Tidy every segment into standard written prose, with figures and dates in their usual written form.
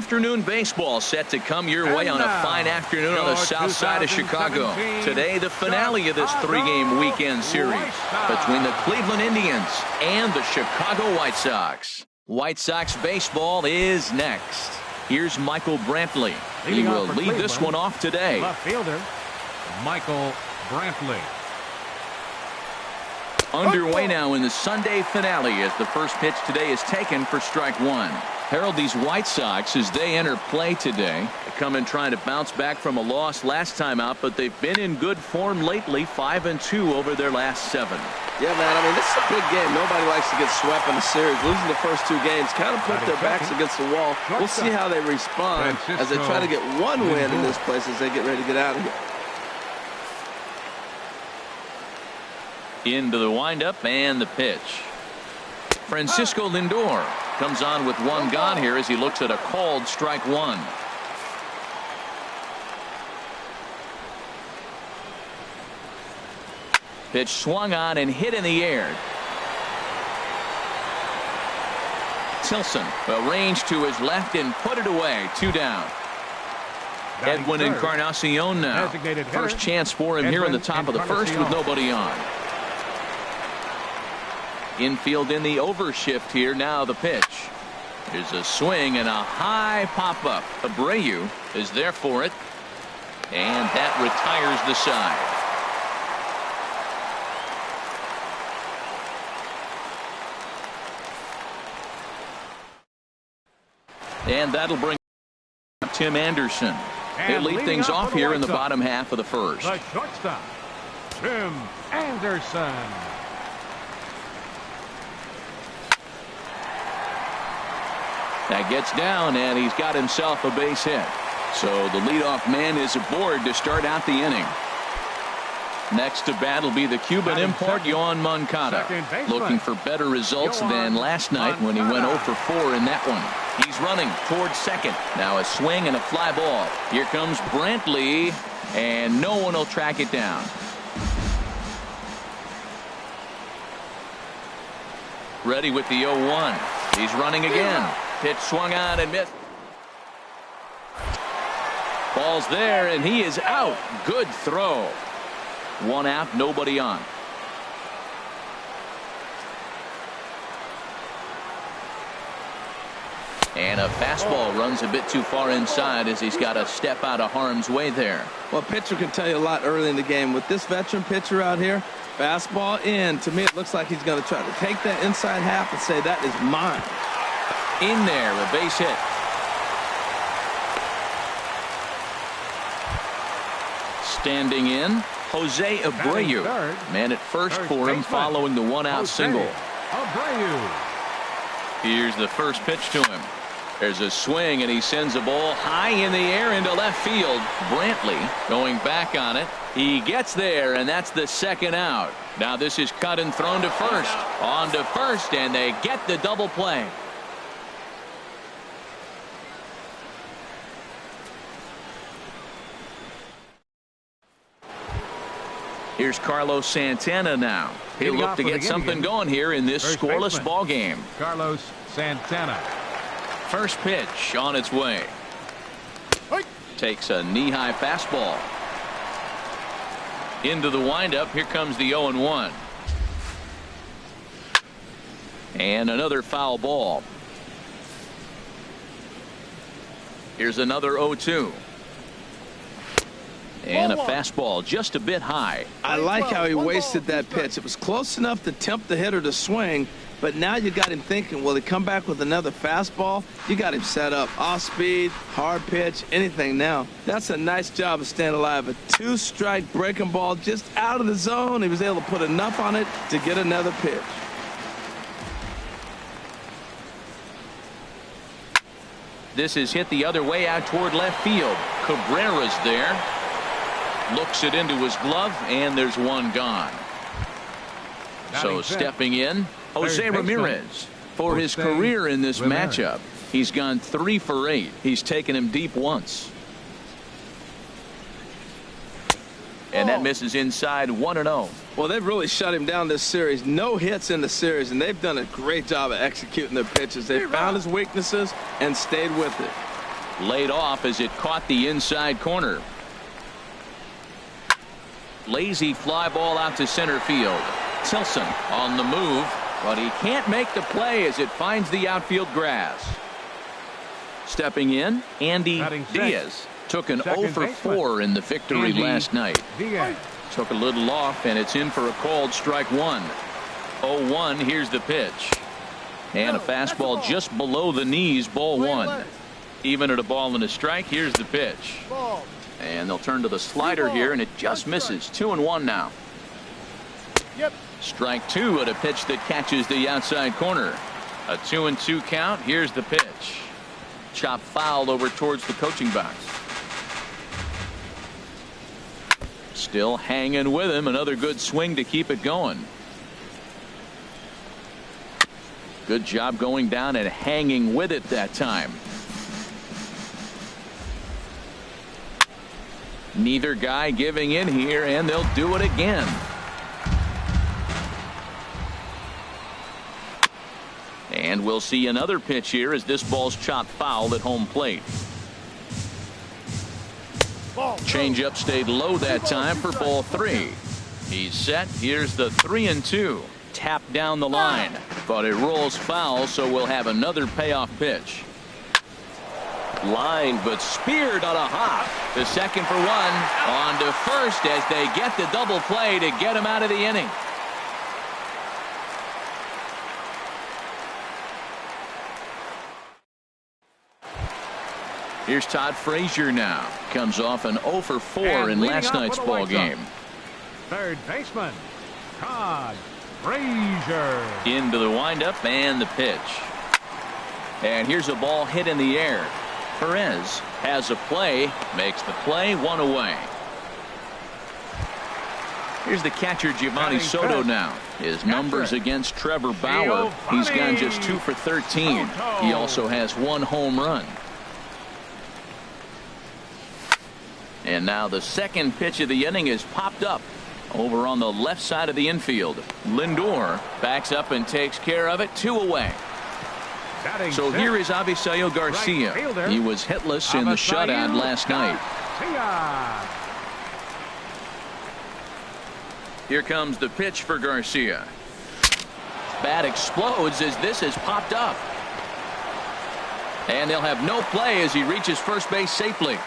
afternoon baseball set to come your way on a fine afternoon on the south side of Chicago. Today, the finale of this three-game weekend series between the Cleveland Indians and the Chicago White Sox. White Sox baseball is next. Here's Michael Brantley. He will lead this one off today. Left fielder, Michael Brantley. Underway now in the Sunday finale as the first pitch today is taken for strike one. Harold, these White Sox, as they enter play today, come in trying to bounce back from a loss last time out, but they've been in good form lately, 5-2 over their last 7. Yeah, man, I mean, this is a big game. Nobody likes to get swept in the series. Losing the first 2 games kind of put their backs against the wall. We'll see how they respond as they try to get one win in this place as they get ready to get out of here. Into the windup and the pitch. Francisco Lindor comes on with one gone here as he looks at a called strike one. Pitch swung on and hit in the air. Tilson arranged to his left and put it away. 2 down. Edwin Encarnacion now. First chance for him here in the top of the first with nobody on. Infield in the overshift here. Now the pitch. There's a swing and a high pop-up. Abreu is there for it. And that retires the side. And that'll bring Tim Anderson. He'll lead things off here in the bottom half of the first. The shortstop, Tim Anderson. That gets down, and he's got himself a base hit. So the leadoff man is aboard to start out the inning. Next to bat will be the Cuban import, Yoan Moncada. Looking for better results than last night when he went 0 for 4 in that one. He's running towards second. Now a swing and a fly ball. Here comes Brantley, and no one will track it down. Ready with the 0-1. He's running again. Pitch swung on and missed. Ball's there, and he is out. Good throw. 1 out, nobody on. And a fastball runs a bit too far inside as he's got to step out of harm's way there. Well, pitcher can tell you a lot early in the game. With this veteran pitcher out here, fastball in. To me, it looks like he's going to try to take that inside half and say, that is mine. In there, a base hit. Standing in, Jose Abreu. Man at first for him following the 1-out single. Abreu. Here's the first pitch to him. There's a swing, and he sends a ball high in the air into left field. Brantley going back on it. He gets there, and that's the 2nd out. Now this is cut and thrown to first. On to first, and they get the double play. Here's Carlos Santana now. He'll look to get something going here in this scoreless ball game. Carlos Santana. First pitch on its way. Takes a knee-high fastball. Into the windup. Here comes the 0-1. And another foul ball. Here's another 0-2. And a fastball just a bit high. I like how he wasted that pitch. It was close enough to tempt the hitter to swing, but now you got him thinking, will he come back with another fastball? You got him set up. Off speed, hard pitch, anything now. That's a nice job of staying alive. A 2-strike breaking ball just out of the zone. He was able to put enough on it to get another pitch. This is hit the other way out toward left field. Cabrera's there. Looks it into his glove, and there's one gone. So stepping in, Jose Ramirez. For his career in this matchup, he's gone 3 for 8. He's taken him deep once. And that misses inside 1-0. Well, they've really shut him down this series. No hits in the series, and they've done a great job of executing their pitches. They found his weaknesses and stayed with it. Laid off as it caught the inside corner. Lazy fly ball out to center field. Tilson on the move, but he can't make the play as it finds the outfield grass. Stepping in, Andy Diaz took an 0 for 4 in the victory last night. Took a little off, and it's in for a called strike one. 0-1. Here's the pitch. And a fastball just below the knees, ball one. Even at a ball and a strike, here's the pitch. And they'll turn to the slider here, and it just misses. 2-1 now. Strike two at a pitch that catches the outside corner. A 2-2 count. Here's the pitch. Chop foul over towards the coaching box. Still hanging with him. Another good swing to keep it going. Good job going down and hanging with it that time. Neither guy giving in here, and they'll do it again. And we'll see another pitch here as this ball's chopped foul at home plate. Changeup stayed low that time for ball three. He's set. Here's the 3-2. Tapped down the line, but it rolls foul, so we'll have another payoff pitch. Line, but speared on a hop. The second for one. On to first as they get the double play to get him out of the inning. Here's Todd Frazier now. Comes off an 0 for 4 in last night's ball game. Third baseman, Todd Frazier. Into the windup and the pitch. And here's a ball hit in the air. Perez has a play, makes the play, one away. Here's the catcher Giovanni Soto now. His numbers against Trevor Bauer. He's gone just 2 for 13. He also has 1 home run. And now the second pitch of the inning is popped up over on the left side of the infield. Lindor backs up and takes care of it. 2 away. So here is Avisail Garcia. He was hitless in the shutout last night. Here comes the pitch for Garcia. Bat explodes as this is popped up. And they'll have no play as he reaches first base safely.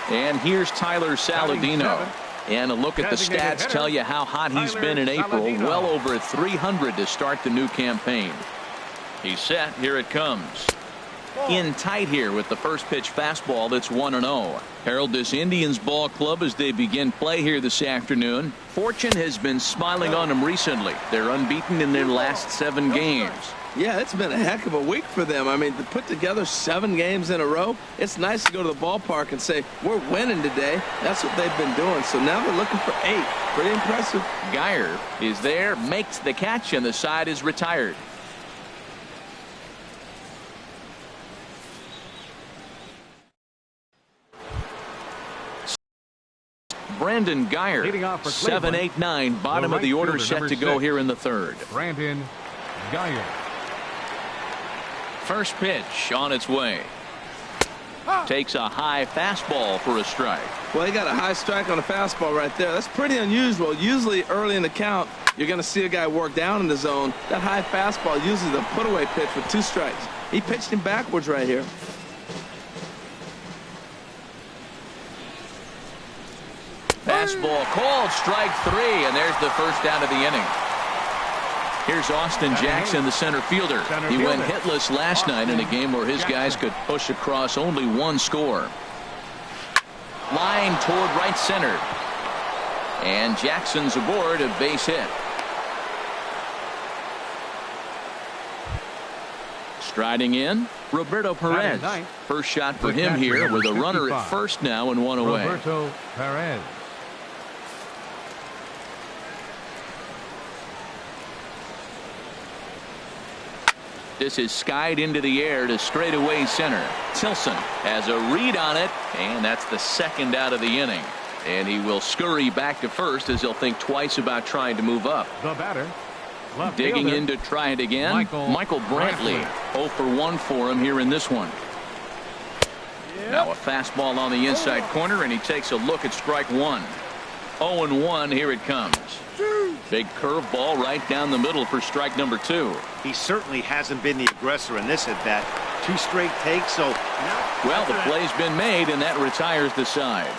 And here's Tyler Saladino. And a look at the stats tell you how hot he's been in April. Well over 300 to start the new campaign. He's set. Here it comes. In tight here with the first pitch fastball that's 1-0. Herald this Indians ball club as they begin play here this afternoon. Fortune has been smiling on them recently. They're unbeaten in their last 7 games. Yeah, it's been a heck of a week for them. I mean, to put together 7 games in a row, it's nice to go to the ballpark and say, we're winning today. That's what they've been doing. So now they're looking for 8. Pretty impressive. Geyer is there, makes the catch, and the side is retired. Brandon Geyer, 7-8-9, bottom of the order, set to go here in the third. Brandon Geyer. First pitch on its way. Takes a high fastball for a strike. Well, he got a high strike on a fastball right there. That's pretty unusual. Usually early in the count, you're going to see a guy work down in the zone. That high fastball usually the put-away pitch with 2 strikes. He pitched him backwards right here. Fastball called, strike 3, and there's the first out of the inning. Here's Austin Jackson, the center fielder. He went hitless last night in a game where his guys could push across only 1 score. Line toward right center. And Jackson's aboard, a base hit. Striding in, Roberto Perez. First shot for him here with a runner at first now and 1 away. Roberto Perez. This is skied into the air to straightaway center. Tilson has a read on it, and that's the second out of the inning. And he will scurry back to first as he'll think twice about trying to move up. The batter, digging in to try it again. Michael Brantley. 0 for 1 for him here in this one. Now a fastball on the inside corner, and he takes a look at strike one. 0-1, here it comes. Big curveball right down the middle for strike number two. He certainly hasn't been the aggressor in this at bat. 2 straight takes, so now. Well, the play's been made, and that retires the side.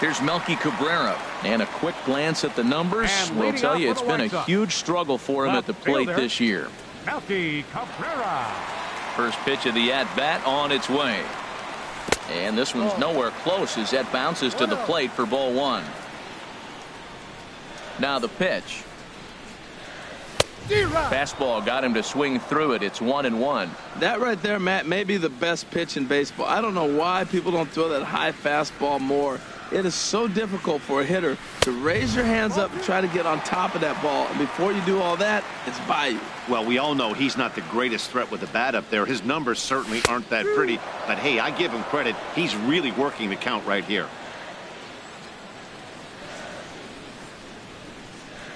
Here's Melky Cabrera, and a quick glance at the numbers will tell you it's been a huge struggle for him at the plate this year. Melky Cabrera. First pitch of the at-bat on its way. And this one's nowhere close as that bounces to the plate for ball one. Now the pitch. Fastball got him to swing through it. It's 1-1. That right there, Matt, may be the best pitch in baseball. I don't know why people don't throw that high fastball more. It is so difficult for a hitter to raise your hands up and try to get on top of that ball. And before you do all that, it's by you. Well, we all know he's not the greatest threat with the bat up there. His numbers certainly aren't that pretty. But, hey, I give him credit. He's really working the count right here.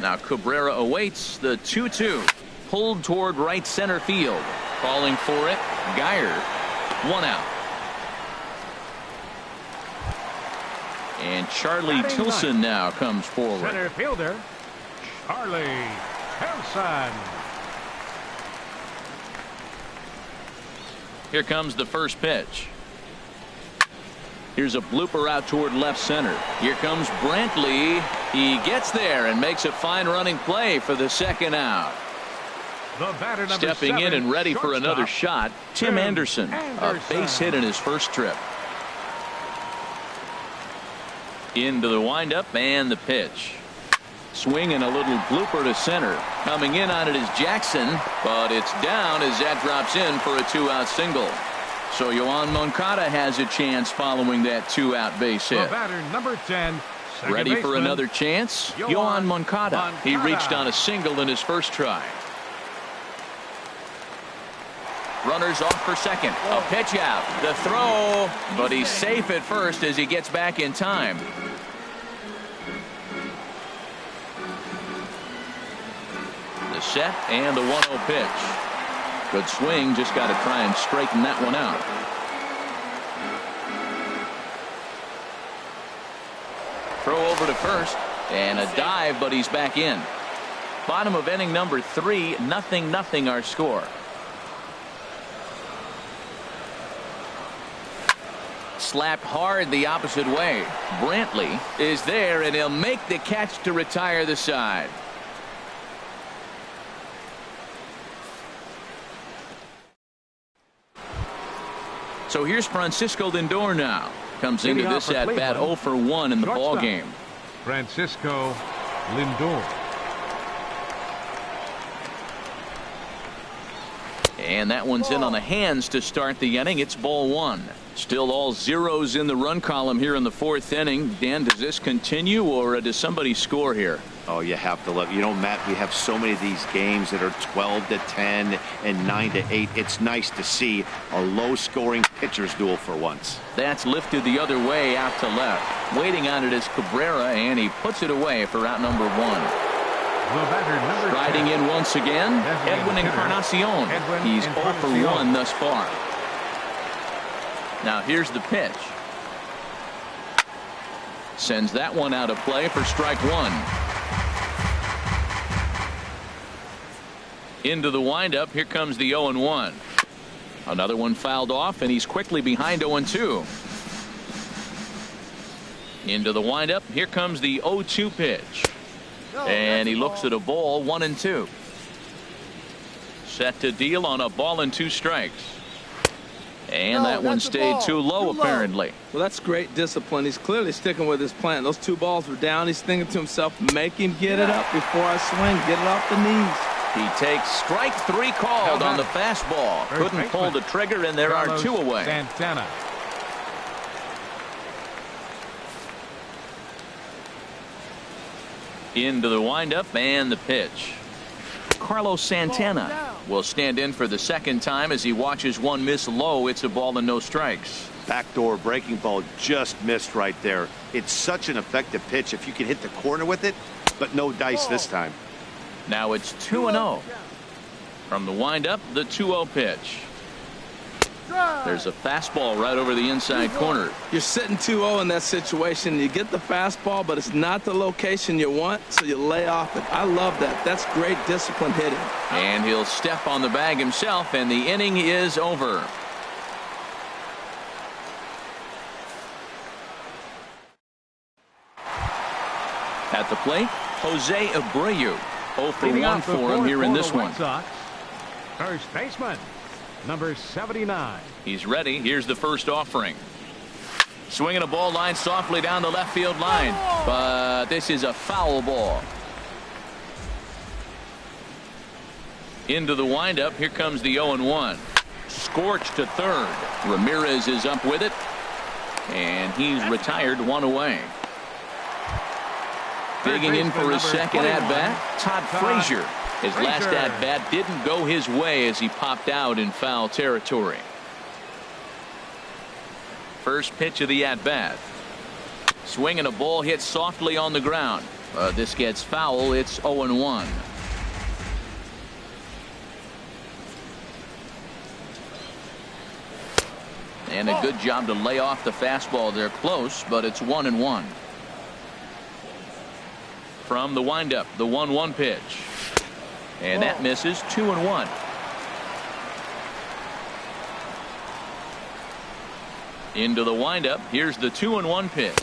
Now Cabrera awaits the 2-2. Pulled toward right center field. Calling for it, Geyer. 1 out. And Charlie Tilson now comes forward. Center fielder, Charlie Tilson. Here comes the first pitch. Here's a blooper out toward left center. Here comes Brantley. He gets there and makes a fine running play for the second out. The batter, number Stepping 7, in and ready for another shortstop, shot, Tim Anderson. A base hit in his first trip. Into the windup and the pitch. Swing and a little blooper to center. Coming in on it is Jackson, but it's down as that drops in for a 2-out single. So Yoan Moncada has a chance following that 2-out base hit. The batter, number 10, ready for baseman, another chance. Yoan Moncada. He reached on a single in his first try. Runners off for second. A pitch out. The throw, but he's safe at first as he gets back in time. The set and the 1-0 pitch. Good swing. Just got to try and straighten that one out. Throw over to first and a dive, but he's back in. Bottom of inning number 3. 0-0 our score. Slapped hard the opposite way. Brantley is there, and he'll make the catch to retire the side. So here's Francisco Lindor now. Comes into this at bat 0 for 1 in the ball game. Francisco Lindor. And that one's in on the hands to start the inning. It's ball 1. Still all zeros in the run column here in the 4th inning. Dan, does this continue, or does somebody score here? Oh, you have to love. You know, Matt, we have so many of these games that are 12-10 and 9-8. It's nice to see a low-scoring pitcher's duel for once. That's lifted the other way out to left. Waiting on it is Cabrera, and he puts it away for out number 1. Riding in once again, Edwin Encarnacion. He's 0 for 1 thus far. Now here's the pitch. Sends that one out of play for strike 1. Into the windup. Here comes the 0-1. Another one fouled off, and he's quickly behind 0-2. Into the windup. Here comes the 0-2 pitch. And he looks at a ball, 1-2. Set to deal on a ball and 2 strikes. And that one stayed too low, apparently. Well, that's great discipline. He's clearly sticking with his plan. Those 2 balls were down. He's thinking to himself, make him get it up before I swing. Get it off the knees. He takes strike 3 called on the fastball. Couldn't pull the trigger, and there are 2 away. Santana. Into the windup and the pitch. Carlos Santana will stand in for the second time as he watches one miss low. It's a ball and no strikes. Backdoor breaking ball just missed right there. It's such an effective pitch if you can hit the corner with it, but no dice this time. Now it's 2-0. From the windup, the 2-0 pitch. There's a fastball right over the inside corner. You're sitting 2-0 in that situation. You get the fastball, but it's not the location you want, so you lay off it. I love that. That's great disciplined hitting. And he'll step on the bag himself, and the inning is over. At the plate, Jose Abreu. 0 for 1 for him here in this one. First baseman, number 79. He's ready. Here's the first offering. Swinging a ball line softly down the left field line. But this is a foul ball. Into the windup. Here comes the 0-1. Scorched to third. Ramirez is up with it. And he's retired, one away. Digging in for his second at-bat, Todd Frazier. His last at-bat didn't go his way as he popped out in foul territory. First pitch of the at-bat. Swinging a ball hit softly on the ground. This gets foul. It's 0-1. And a good job to lay off the fastball there close, but it's 1-1. From the windup, the 1-1 pitch. And that misses. 2-1. Into the windup. Here's the 2-1 pitch.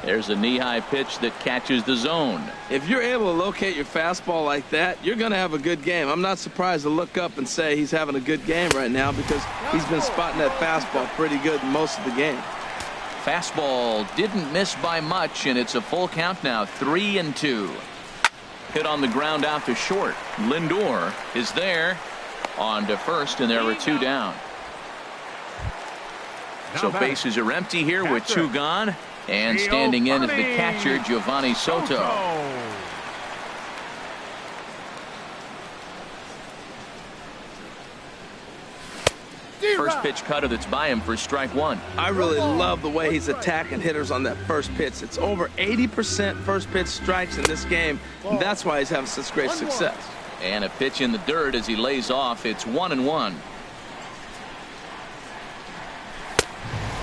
There's a knee-high pitch that catches the zone. If you're able to locate your fastball like that, you're going to have a good game. I'm not surprised to look up and say he's having a good game right now because he's been spotting that fastball pretty good most of the game. Fastball didn't miss by much, and it's a full count now. 3-2. Hit on the ground out to short. Lindor is there on to first, and there are 2 down. So bases are empty here with 2 gone, and standing in is the catcher, Giovanni Soto. First pitch cutter that's by him for strike 1. I really love the way he's attacking hitters on that first pitch. It's over 80% first pitch strikes in this game, and that's why he's having such great success. And a pitch in the dirt as he lays off. It's 1-1.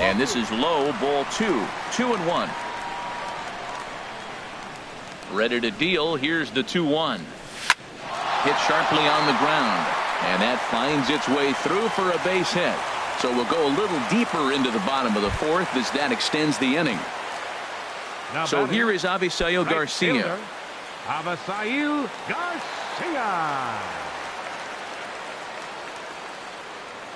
And this is low, ball 2. 2-1. Ready to deal. Here's the 2-1. Hit sharply on the ground. And that finds its way through for a base hit. So we'll go a little deeper into the bottom of the 4th as that extends the inning. So here is Avisail Garcia. Avisail Garcia.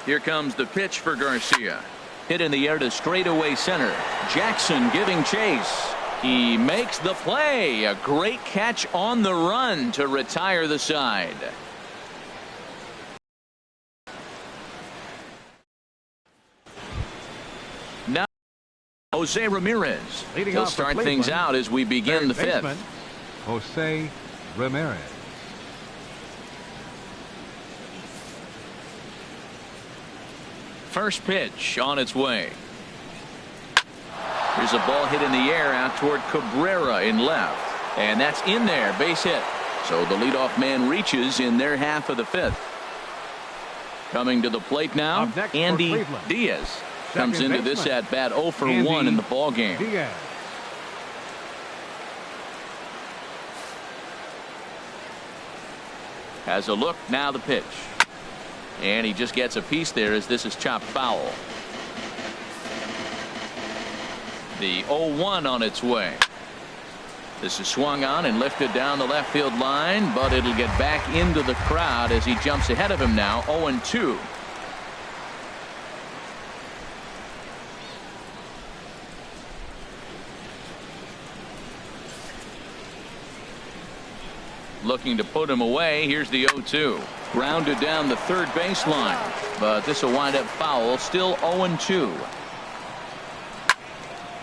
Here comes the pitch for Garcia. Hit in the air to straightaway center. Jackson giving chase. He makes the play. A great catch on the run to retire the side. Now Jose Ramirez. He'll start things out as we begin the 5th. Jose Ramirez. First pitch on its way. Here's a ball hit in the air out toward Cabrera in left. And that's in there. Base hit. So the leadoff man reaches in their half of the 5th. Coming to the plate now, Andy Diaz comes into this at bat 0 for 1 in the ball game. Has a look, now the pitch. And he just gets a piece there as this is chopped foul. The 0-1 on its way. This is swung on and lifted down the left field line, but it'll get back into the crowd as he jumps ahead of him now. 0-2. Looking to put him away. Here's the 0-2. Grounded down the third baseline, but this will wind up foul. Still 0-2.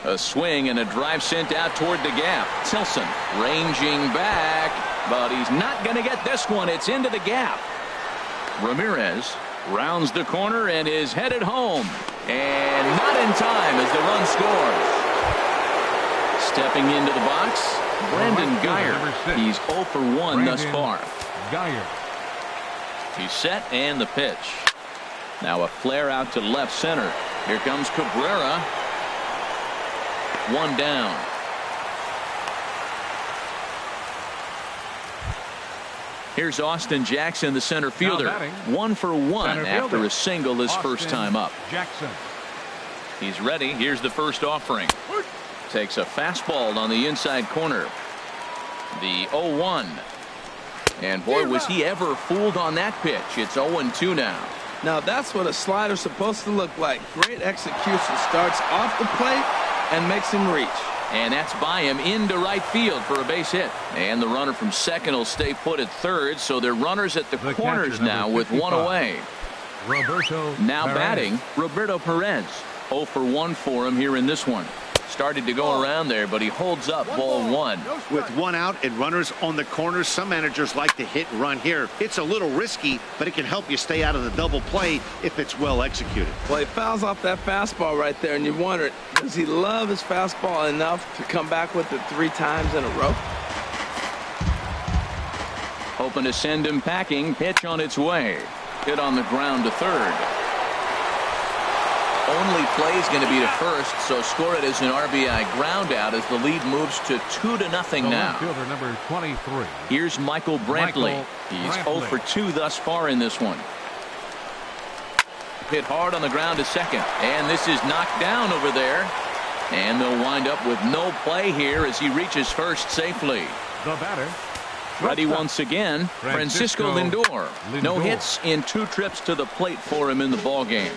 A swing and a drive sent out toward the gap. Tilson ranging back, but he's not going to get this one. It's into the gap. Ramirez rounds the corner and is headed home, and not in time as the run scores. Stepping into the box, Brandon Geyer. He's 0 for 1 thus far. Geyer. He's set and the pitch. Now a flare out to left center. Here comes Cabrera. One down. Here's Austin Jackson, the center fielder. 1 for 1 after a single his first time up. Jackson. He's ready. Here's the first offering. Takes a fastball on the inside corner. The 0-1. And boy, was he ever fooled on that pitch. It's 0-2 now. Now that's what a slider's supposed to look like. Great execution. Starts off the plate and makes him reach. And that's by him into right field for a base hit. And the runner from second will stay put at third. So they're runners at the corners now with 1 away. Roberto now Perez. batting, Roberto Perez. 0 for 1 for him here in this one. Started to go around there, but he holds up ball 1. With 1 out and runners on the corners, some managers like to hit and run here. It's a little risky, but it can help you stay out of the double play if it's well executed. Well, he fouls off that fastball right there, and you wonder, does he love his fastball enough to come back with it 3 times in a row? Hoping to send him packing. Pitch on its way. Hit on the ground to third. Only play is going to be to first, so score it as an RBI ground out as the lead moves to 2-0 now. Fielder number 23. Here's Michael Brantley. He's 0 for 2 thus far in this one. Hit hard on the ground to second, and this is knocked down over there. And they'll wind up with no play here as he reaches first safely. The batter. Ready once again, Francisco Lindor. No hits in 2 trips to the plate for him in the ballgame.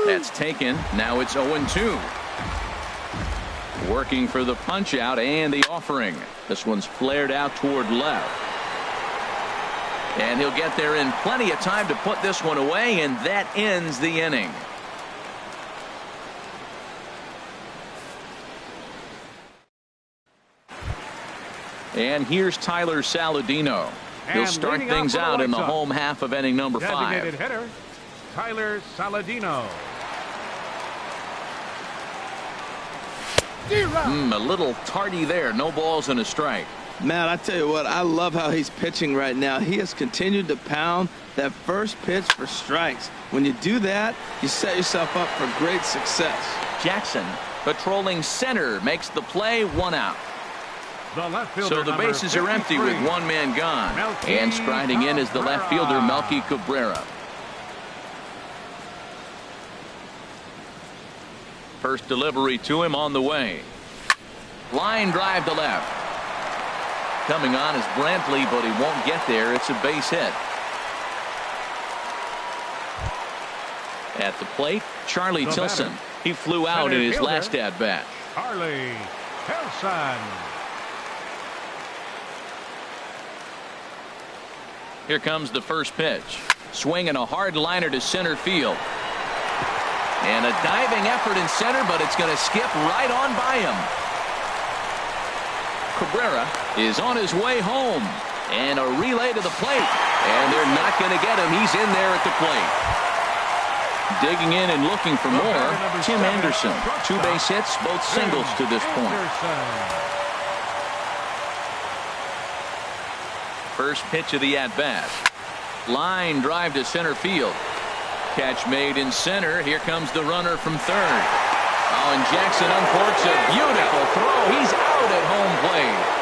That's taken. Now it's 0-2. Working for the punch out and the offering. This one's flared out toward left. And he'll get there in plenty of time to put this one away, and that ends the inning. And here's Tyler Saladino. He'll start things out in the home half of inning number 5. Designated hitter, Tyler Saladino. A little tardy there. No balls and a strike. Matt, I tell you what, I love how he's pitching right now. He has continued to pound that first pitch for strikes. When you do that, you set yourself up for great success. Jackson, patrolling center, makes the play. 1 out. The left fielder, so the bases are empty with 1 man gone. And striding in is the left fielder, Melky Cabrera. First delivery to him on the way. Line drive to left. Coming on is Brantley, but he won't get there. It's a base hit. At the plate, Charlie Tilson. He flew out in his last at bat. Charlie Tilson. Here comes the first pitch. Swinging a hard liner to center field. And a diving effort in center, but it's going to skip right on by him. Cabrera is on his way home. And a relay to the plate. And they're not going to get him. He's in there at the plate. Digging in and looking for more, Tim Anderson. 2 base hits, both singles to this point. First pitch of the at-bat. Line drive to center field. Catch made in center. Here comes the runner from third. Oh, and Jackson uncorks a beautiful throw. He's out at home plate.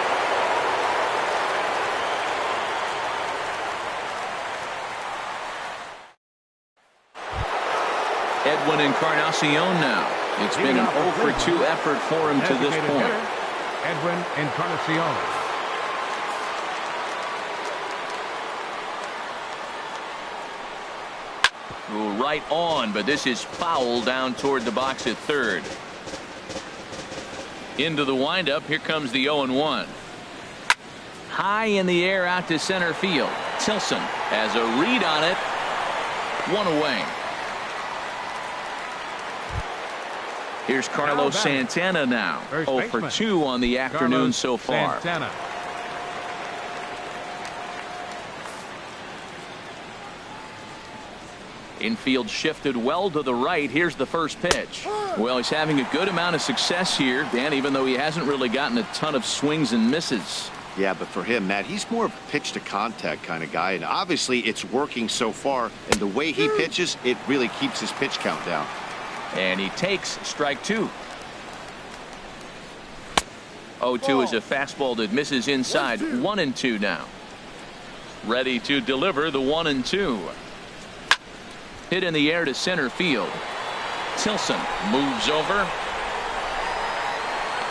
Edwin Encarnacion now. It's been an 0 for 2 effort for him to this point. Edwin Encarnacion. Right on, but this is foul down toward the box at third. Into the windup. Here comes the 0-1. High in the air out to center field. Tilson has a read on it. 1 away. Here's Carlos Santana now. 0 for 2 on the afternoon so far. Santana. Infield shifted well to the right. Here's the first pitch. Well, he's having a good amount of success here, Dan, even though he hasn't really gotten a ton of swings and misses. Yeah, but for him, Matt, he's more of a pitch to contact kind of guy, and obviously it's working so far, and the way he pitches, it really keeps his pitch count down. And he takes strike 2. 0-2 is a fastball that misses inside. 1-2 now. Ready to deliver the 1-2. Hit in the air to center field. Tilson moves over.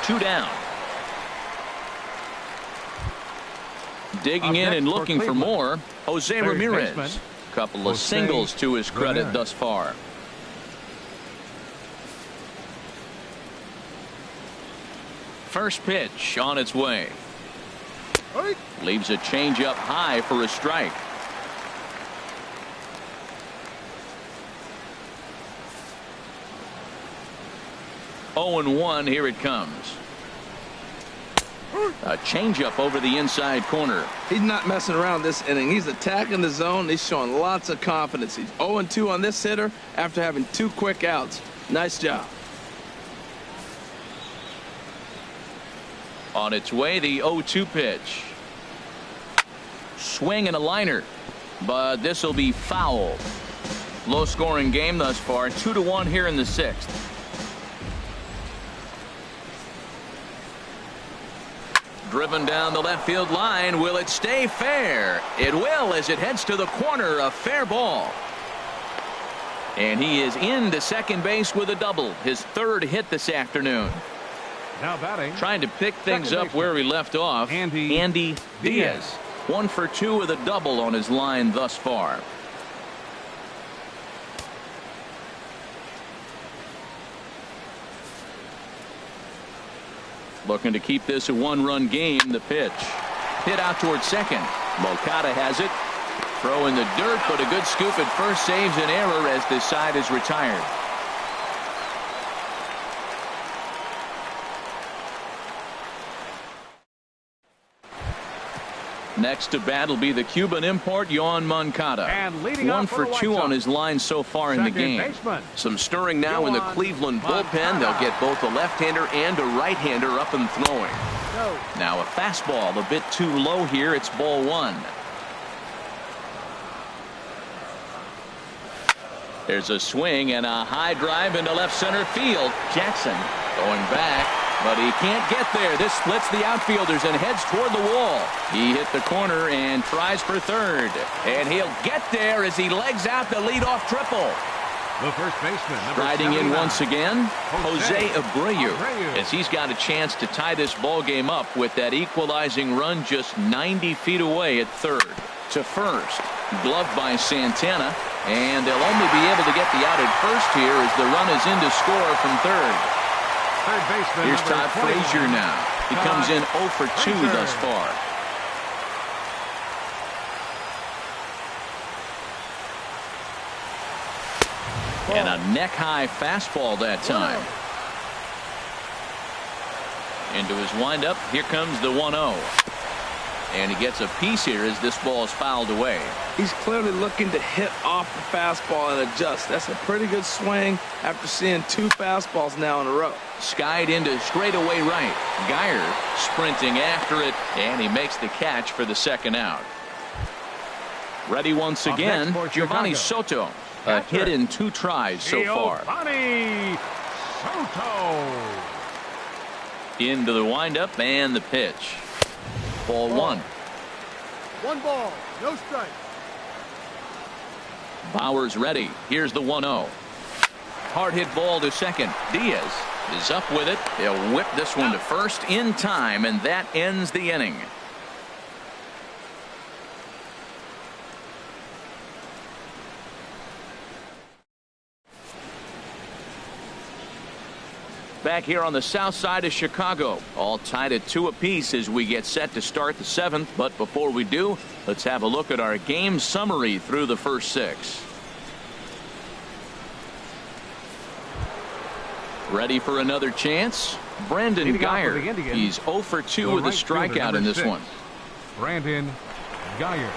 2 down. Digging in and looking for more, Jose Ramirez. Couple of singles to his credit thus far. First pitch on its way. Leaves a changeup high for a strike. Oh and 1, here it comes. A changeup over the inside corner. He's not messing around this inning. He's attacking the zone. He's showing lots of confidence. He's 0-2 on this hitter after having 2 quick outs. Nice job. On its way, the 0-2 pitch. Swing and a liner, but this will be foul. Low scoring game thus far. 2-1 here in the 6th. Driven down the left field line. Will it stay fair? It will, as it heads to the corner. A fair ball. And he is into second base with a double. His 3rd hit this afternoon. Now batting. Trying to pick things up where he left off. Andy Diaz. 1 for 2 with a double on his line thus far. Looking to keep this a 1-run game. The pitch. Hit out towards second. Moncada has it. Throw in the dirt, but a good scoop at first saves an error as this side is retired. Next to bat will be the Cuban import, Yoan Moncada. And leading 1 for 2 on his line so far in the game. Baseman. Some stirring now in the Cleveland bullpen. They'll get both a left-hander and a right-hander up and throwing. Now a fastball a bit too low here. It's ball 1. There's a swing and a high drive into left center field. Jackson going back, but he can't get there. This splits the outfielders and heads toward the wall. He hit the corner and tries for third. And he'll get there as he legs out the leadoff triple. The first baseman, Riding in once again, Jose Abreu, Abreu, as he's got a chance to tie this ball game up with that equalizing run just 90 feet away at third. To first, gloved by Santana, and they'll only be able to get the out at first here as the run is in to score from third. Third baseman. Here's Todd Frazier now. He comes in 0 for 2 thus far. And a neck-high fastball that time. Into his windup. Here comes the 1-0. And he gets a piece here as this ball is fouled away. He's clearly looking to hit off the fastball and adjust. That's a pretty good swing after seeing 2 fastballs now in a row. Skied into straightaway right. Geyer sprinting after it, and he makes the catch for the second out. Ready once again, Giovanni Soto. A hit in 2 tries so far. Giovanni Soto. Into the windup and the pitch. Ball 1. 1 ball, no strike. Bauer's ready. Here's the 1-0. Hard hit ball to second. Diaz is up with it. He'll whip this one to first in time, and that ends the inning. Back here on the south side of Chicago, all tied at 2 apiece as we get set to start the 7th. But before we do, let's have a look at our game summary through the first 6. Ready for another chance? Brandon Geyer. He's 0 for 2 with a strikeout in this one. Brandon Geyer.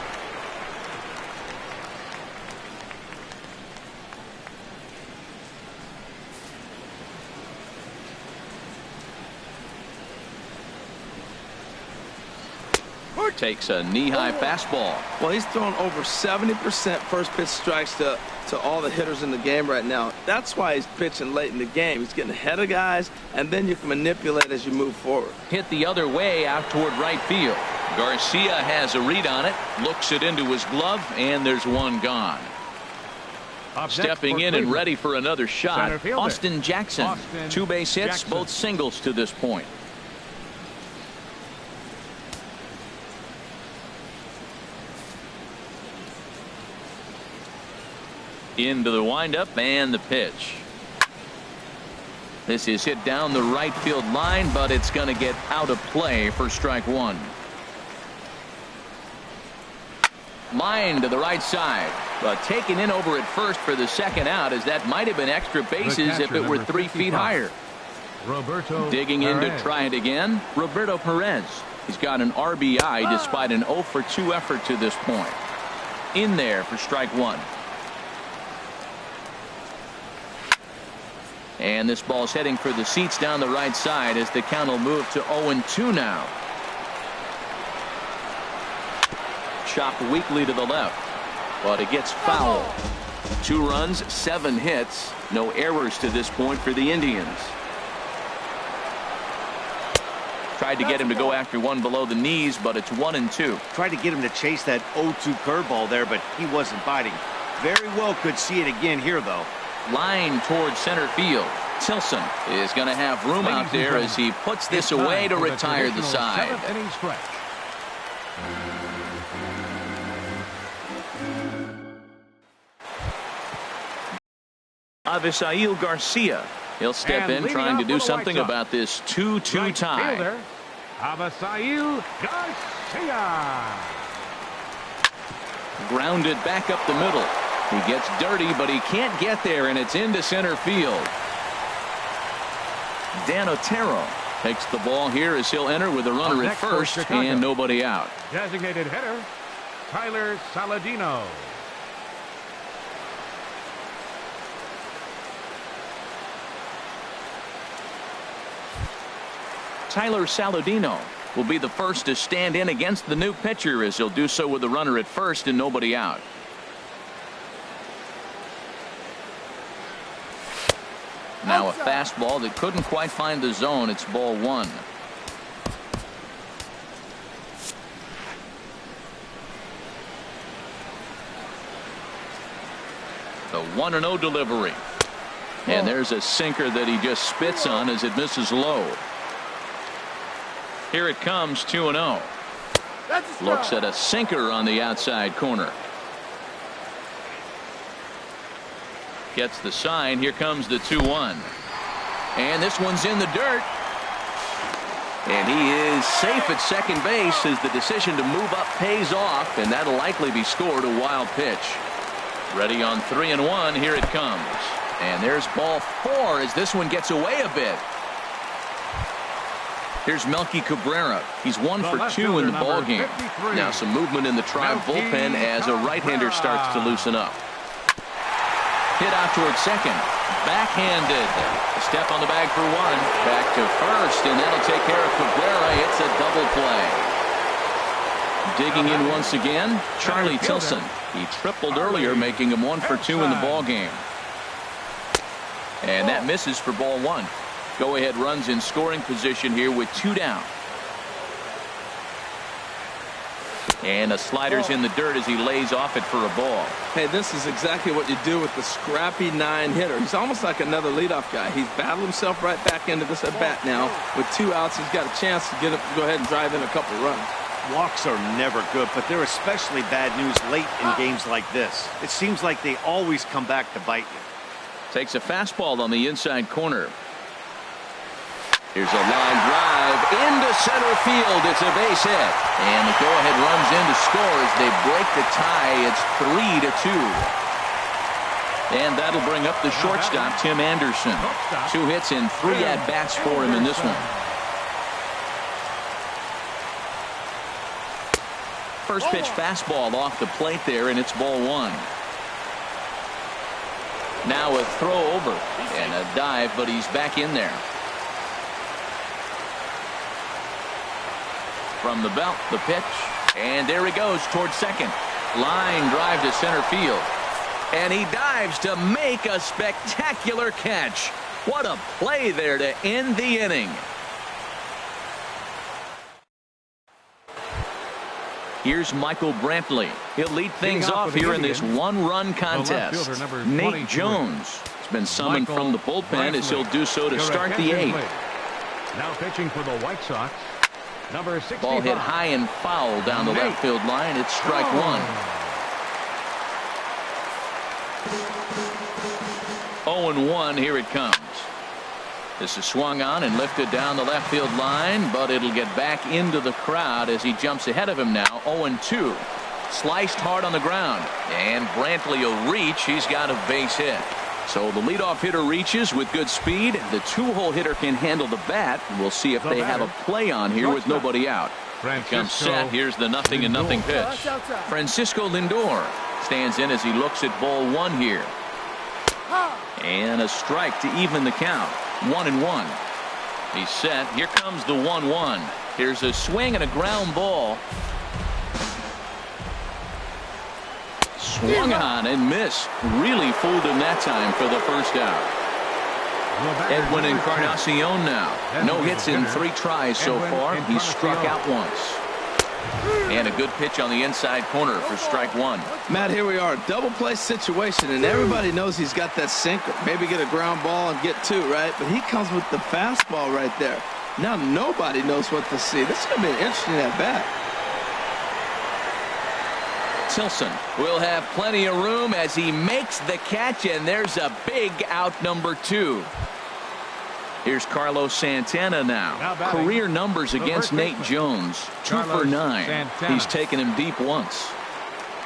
Takes a knee-high fastball. Well, he's thrown over 70% first pitch strikes to all the hitters in the game right now. That's why he's pitching late in the game. He's getting ahead of guys, and then you can manipulate as you move forward. Hit the other way out toward right field. Garcia has a read on it, looks it into his glove, and there's one gone. Stepping in and ready for another shot, Austin Jackson. 2 base hits, both singles to this point. Into the windup and the pitch. This is hit down the right field line, but it's going to get out of play for strike one. Line to the right side, but taken in over at first for the second out, as that might have been extra bases if it were 3 feet higher. Digging in to try it again, Roberto Perez. He's got an RBI despite an 0 for 2 effort to this point. In there for strike one. And this ball's heading for the seats down the right side as the count will move to 0-2 now. Chopped weakly to the left, but it gets foul. 2 runs, 7 hits, no errors to this point for the Indians. Tried to get him to go after one below the knees, but it's 1-2. Tried to get him to chase that 0-2 curveball there, but he wasn't biting. Very well could see it again here, though. Line towards center field. Tilson is going to have room out there as he puts this away to retire the side. 7th inning stretch. Avisail Garcia. He'll step in trying to do something about this 2-2 tie. Avisail Garcia. Grounded back up the middle. He gets dirty, but he can't get there, and it's into center field. Dan Otero takes the ball here as he'll enter with a runner at first and nobody out. Designated hitter, Tyler Saladino. Tyler Saladino will be the first to stand in against the new pitcher as he'll do so with a runner at first and nobody out. Now a fastball that couldn't quite find the zone. It's ball 1. The 1-0 delivery. And there's a sinker that he just spits on as it misses low. Here it comes, 2-0. Looks at a sinker on the outside corner. Gets the sign. Here comes the 2-1. And this one's in the dirt. And he is safe at second base as the decision to move up pays off, and that'll likely be scored. A wild pitch. Ready on 3-1. Here it comes. And there's ball 4 as this one gets away a bit. Here's Melky Cabrera. He's 1 for 2 in the ball game. Now some movement in the Tribe bullpen as a right-hander starts to loosen up. Hit out towards second. Backhanded. A step on the bag for 1. Back to first, and that'll take care of Cabrera. It's a double play. Digging in once again, Charlie Tilson. He tripled earlier, making him 1 for 2 in the ball game. And that misses for ball 1. Go-ahead runs in scoring position here with 2 down. And a slider's in the dirt as he lays off it for a ball. Hey, this is exactly what you do with the scrappy 9 hitter. He's almost like another leadoff guy. He's battled himself right back into this at bat now. With 2 outs, he's got a chance to go ahead and drive in a couple runs. Walks are never good, but they're especially bad news late in games like this. It seems like they always come back to bite you. Takes a fastball on the inside corner. Here's a line drive into center field. It's a base hit. And the go-ahead runs in to score as they break the tie. It's 3-2. And that'll bring up the shortstop, Tim Anderson. 2 hits and 3 at-bats for him in this one. First pitch fastball off the plate there, and it's ball 1. Now a throw over and a dive, but he's back in there. From the belt, the pitch. And there he goes towards second. Line drive to center field. And he dives to make a spectacular catch. What a play there to end the inning. Here's Michael Brantley. He'll lead things off here in this one-run contest. Nate Jones has been summoned from the bullpen as he'll do so to start the eighth. Now pitching for the White Sox, number 65. Ball hit high and foul down the left field line. It's strike one. 0-1, here it comes. This is swung on and lifted down the left field line, but it'll get back into the crowd as he jumps ahead of him now. 0-2. Sliced hard on the ground, and Brantley will reach. He's got a base hit. So the leadoff hitter reaches with good speed. The two-hole hitter can handle the bat. We'll see if they have a play on here with nobody out. Comes set. Here's the 0-0 pitch. Francisco Lindor stands in as he looks at ball one here. And a strike to even the count. 1-1. He's set. Here comes the 1-1. Here's a swing and a ground ball. Swung on and missed. Really fooled him that time for the first out. Edwin Encarnacion now. No hits in 3 tries so far. He's struck out once. And a good pitch on the inside corner for strike one. Matt, here we are. Double play situation, and everybody knows he's got that sinker. Maybe get a ground ball and get 2, right? But he comes with the fastball right there. Now nobody knows what to see. This is going to be an interesting at bat. Tilson will have plenty of room as he makes the catch, and there's a big out number 2. Here's Carlos Santana now. Career numbers against Nate Jones. 2 for 9. He's taken him deep once.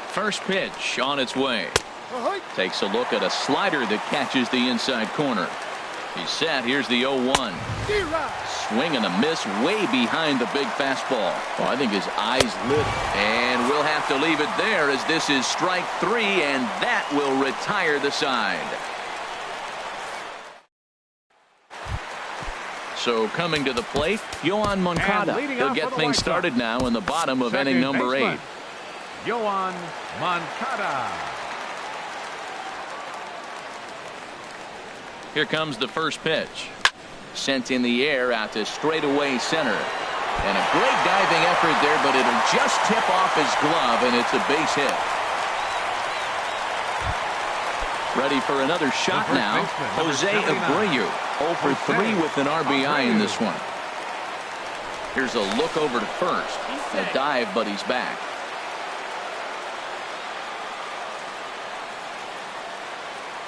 First pitch on its way. Takes a look at a slider that catches the inside corner. He's set. Here's the 0-1. Swing and a miss way behind the big fastball. Oh, I think his eyes lit. And we'll have to leave it there as this is strike 3, and that will retire the side. So coming to the plate, Yoan Moncada. He'll get things started now in the bottom of inning number 8. Yoan Moncada. Here comes the first pitch. Sent in the air out to straightaway center. And a great diving effort there, but it'll just tip off his glove, and it's a base hit. Ready for another shot now. Jose Abreu, 0 for 3 with an RBI in this one. Here's a look over to first. A dive, but he's back.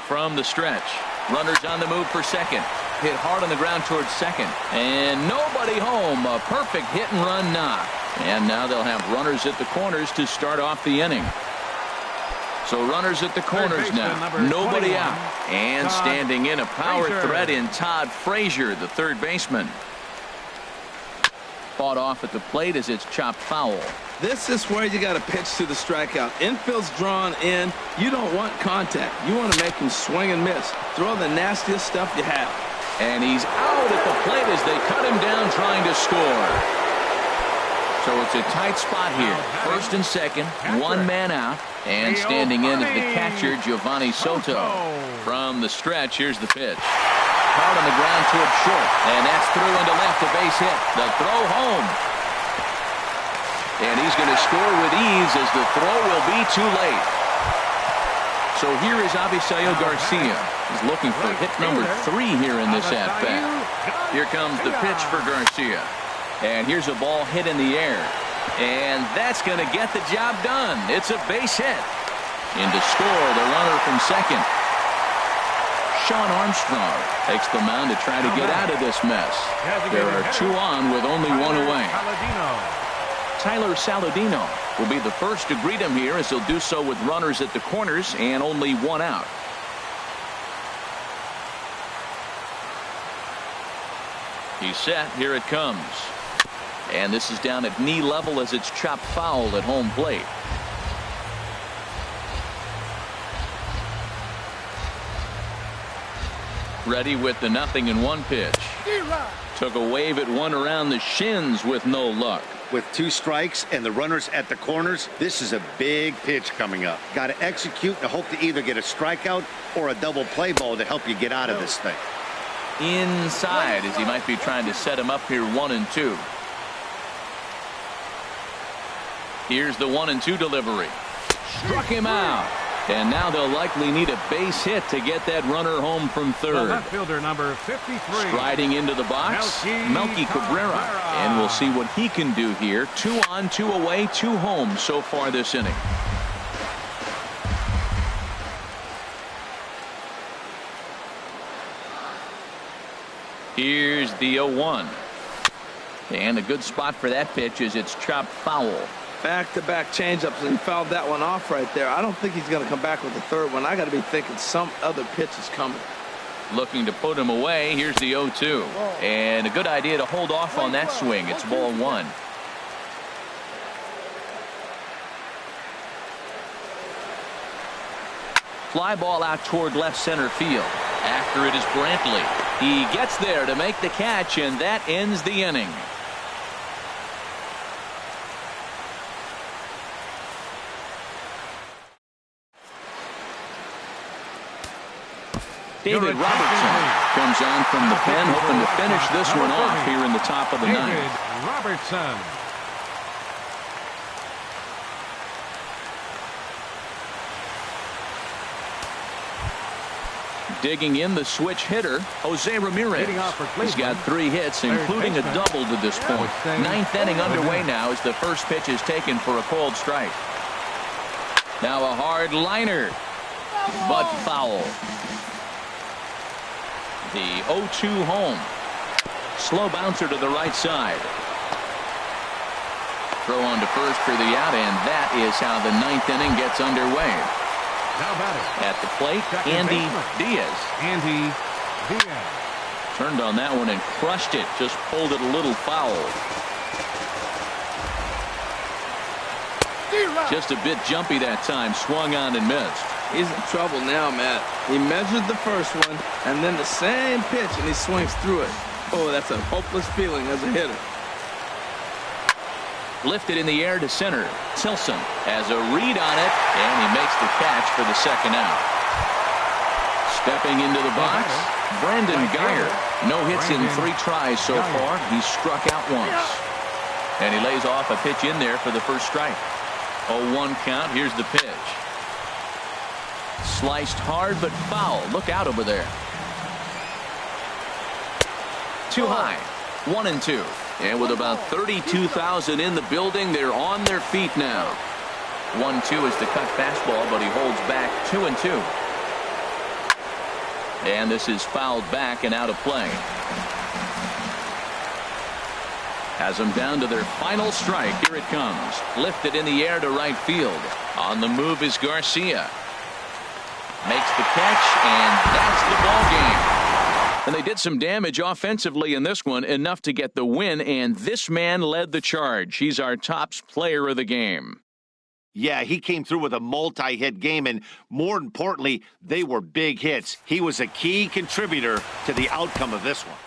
From the stretch, runners on the move for second. Hit hard on the ground towards second. And nobody home. A perfect hit and run knock. And now they'll have runners at the corners to start off the inning. So runners at the corners now. Nobody out. And standing in a power threat in Todd Frazier, the third baseman. Fought off at the plate as it's chopped foul. This is where you got to pitch to the strikeout. Infield's drawn in. You don't want contact. You want to make him swing and miss. Throw the nastiest stuff you have. And he's out at the plate as they cut him down trying to score. So it's a tight spot here. First and second, one man out. And standing in is the catcher, Giovanni Soto. From the stretch, here's the pitch. Hard on the ground towards short. And that's through into left, a base hit. The throw home. And he's going to score with ease as the throw will be too late. So here is Avisail Garcia. He's looking for hit number 3 here in this at-bat. Here comes the pitch for Garcia. And here's a ball hit in the air. And that's going to get the job done. It's a base hit. In to score, the runner from second. Sean Armstrong takes the mound to try to get out of this mess. There are 2 on with only 1 away. Tyler Saladino will be the first to greet him here as he'll do so with runners at the corners and only 1 out. He's set. Here it comes. And this is down at knee level as it's chopped foul at home plate. Ready with the 0-1 pitch. Took a wave at one around the shins with no luck. With 2 strikes and the runners at the corners, this is a big pitch coming up. Got to execute and hope to either get a strikeout or a double play ball to help you get out of this thing. Inside, as he might be trying to set him up here, 1-2. Here's the 1-2 delivery. Struck him out. And now they'll likely need a base hit to get that runner home from third. The left fielder, number 53. Striding into the box, Melky Cabrera. And we'll see what he can do here. 2 on, 2 away, 2 home so far this inning. Here's the 0-1. And a good spot for that pitch is it's chopped foul. Back-to-back changeups, and he fouled that one off right there. I don't think he's going to come back with the third one. I got to be thinking some other pitch is coming. Looking to put him away. Here's the 0-2. And a good idea to hold off on that swing. It's ball 1. Fly ball out toward left center field. After it is Brantley. He gets there to make the catch, and that ends the inning. David Robertson comes on from the pen, hoping to finish this one off here in the top of the ninth. David Robertson. Digging in the switch hitter, Jose Ramirez. He's got 3 hits, including a double to this point. 9th inning underway now as the first pitch is taken for a called strike. Now a hard liner, but foul. The 0-2 home. Slow bouncer to the right side. Throw on to first for the out, and that is how the 9th inning gets underway. How about it? At the plate, Andy Diaz. Andy Diaz. Turned on that one and crushed it. Just pulled it a little foul. Just a bit jumpy that time. Swung on and missed. He's in trouble now, Matt. He measured the first one, and then the same pitch, and he swings through it. Oh, that's a hopeless feeling as a hitter. Lifted in the air to center. Tilson has a read on it, and he makes the catch for the second out. Stepping into the box, Brandon Geyer. No hits in 3 tries so far. He's struck out once. And he lays off a pitch in there for the first strike. 0-1 count. Here's the pitch. Sliced hard but foul. Look out over there. Too high. 1-2. And with about 32,000 in the building, they're on their feet now. 1-2 is the cut fastball, but he holds back 2-2. And this is fouled back and out of play. Has them down to their final strike. Here it comes. Lifted in the air to right field. On the move is Garcia. Makes the catch, and that's the ball game. And they did some damage offensively in this one, enough to get the win, and this man led the charge. He's our top player of the game. Yeah, he came through with a multi-hit game, and more importantly, they were big hits. He was a key contributor to the outcome of this one.